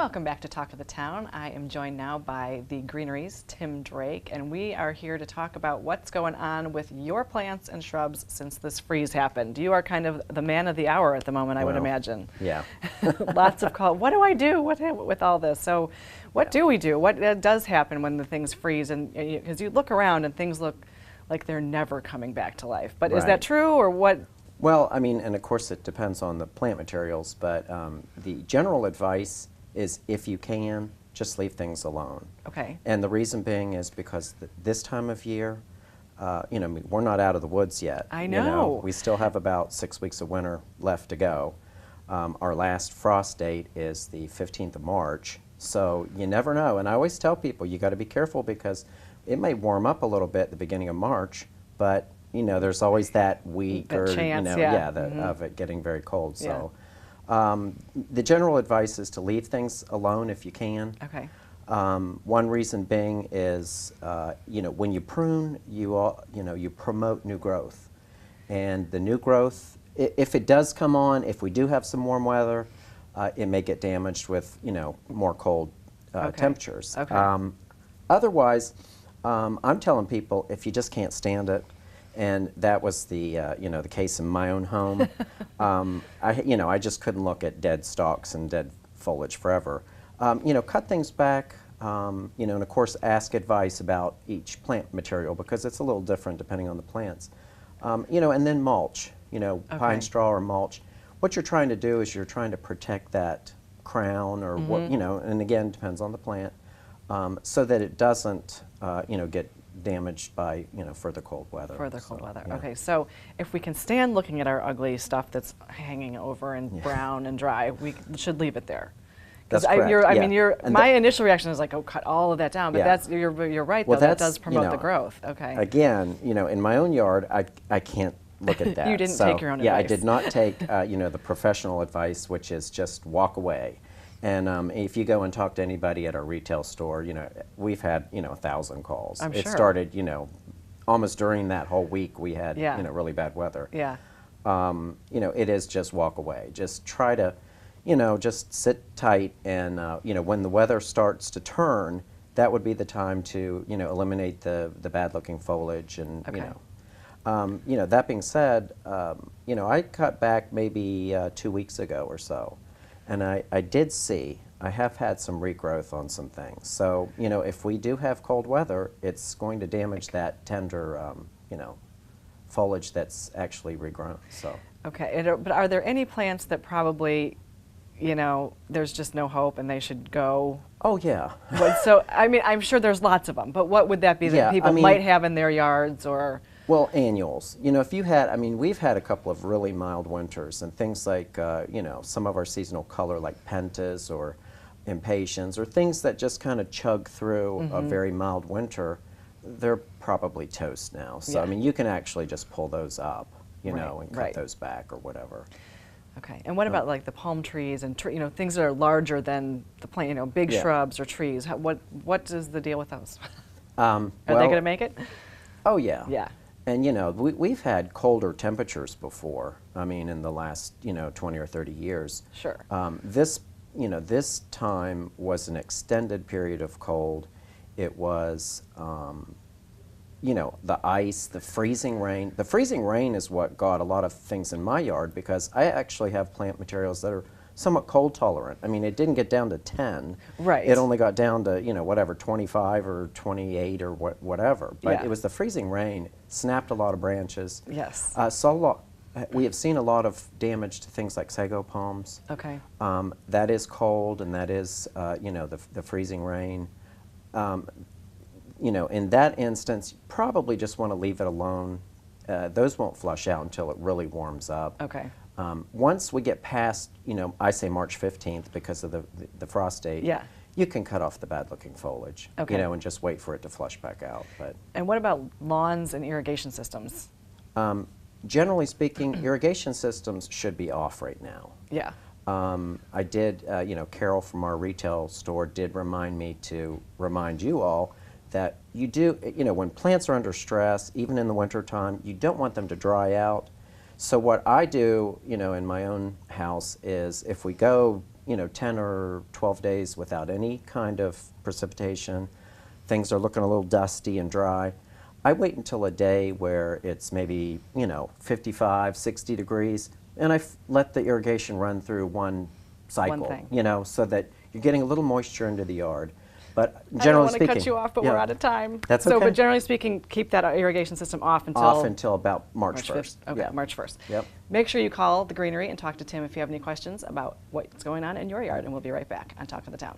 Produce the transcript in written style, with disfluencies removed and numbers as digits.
Welcome back to Talk of the Town. I am joined now by the Greenery's Tim Drake, and we are here to talk about what's going on with your plants and shrubs since this freeze happened. You are kind of the man of the hour at the moment, I would imagine. Yeah. Lots of calls. What do I do with all this? So what do we do? What does happen when the things freeze? And because you look around and things look like they're never coming back to life. But is that true, or what? Well, I mean, and of course it depends on the plant materials, but the general advice is if you can, just leave things alone. Okay. And the reason being is because this time of year, we're not out of the woods yet. I know. We still have about 6 weeks of winter left to go. Our last frost date is the 15th of March, so you never know. And I always tell people you got to be careful because it may warm up a little bit at the beginning of March, but there's always that week that or chance, of it getting very cold. So. The general advice is to leave things alone if you can. Okay. One reason being is, when you prune, you promote new growth, and the new growth, if it does come on, if we do have some warm weather, it may get damaged with more cold temperatures. Okay. Otherwise, I'm telling people if you just can't stand it. And that was the the case in my own home. I just couldn't look at dead stalks and dead foliage forever. Cut things back. And of course ask advice about each plant material because it's a little different depending on the plants. And then mulch. Pine straw or mulch. What you're trying to do is you're trying to protect that crown or what and again depends on the plant, so that it doesn't get damaged by further cold weather. Yeah. Okay, so if we can stand looking at our ugly stuff that's hanging over and brown and dry, we should leave it there. That's correct. My initial reaction is like, oh, cut all of that down. But you're right, though. That does promote the growth. Okay. Again, in my own yard, I can't look at that. You didn't take your own advice. Yeah, I did not take the professional advice, which is just walk away. And if you go and talk to anybody at our retail store, we've had 1,000 calls. I'm sure. It started, almost during that whole week we had really bad weather. Yeah. It is just walk away. Just try to, just sit tight, and when the weather starts to turn, that would be the time to eliminate the bad-looking foliage, and that being said, I cut back maybe 2 weeks ago or so. And I have had some regrowth on some things. So, if we do have cold weather, it's going to damage that tender, foliage that's actually regrown. So. Okay, but are there any plants that probably, there's just no hope and they should go? Oh, yeah. So, I mean, I'm sure there's lots of them, but what would that be that people might have in their yards or? Well, annuals. If you had, we've had a couple of really mild winters, and things like, some of our seasonal color like pentas or impatiens, or things that just kind of chug through a very mild winter, they're probably toast now. So, you can actually just pull those up, and cut those back or whatever. Okay, and what about like the palm trees and things that are larger than the plant, big shrubs or trees? What is the deal with those? Are they going to make it? Oh, yeah. Yeah. And we've had colder temperatures before. In the last 20 or 30 years. Sure. This time was an extended period of cold. It was the ice, the freezing rain. The freezing rain is what got a lot of things in my yard because I actually have plant materials that are somewhat cold tolerant. It didn't get down to 10. Right. It only got down to, 25 or 28 or whatever. But it was the freezing rain, snapped a lot of branches. Yes. We have seen a lot of damage to things like sago palms. Okay. That is cold, and that is, the freezing rain. In that instance, you probably just want to leave it alone. Those won't flush out until it really warms up. Okay. Once we get past, I say March 15th because of the frost date, you can cut off the bad-looking foliage, and just wait for it to flush back out. And what about lawns and irrigation systems? Generally speaking, irrigation systems should be off right now. Yeah. I did, Carol from our retail store did remind me to remind you all that you do, when plants are under stress, even in the wintertime, you don't want them to dry out. So what I do, in my own house is if we go 10 or 12 days without any kind of precipitation, things are looking a little dusty and dry, I wait until a day where it's maybe, 55, 60 degrees, and I let the irrigation run through one cycle, thing. so that you're getting a little moisture into the yard. But I generally don't want to cut you off, but yeah, we're out of time. That's so, okay. but generally speaking, keep that irrigation system off until about March 1st. 5th. Okay, Yeah. March 1st. Yep. Make sure you call the Greenery and talk to Tim if you have any questions about what's going on in your yard, and we'll be right back on Talk of the Town.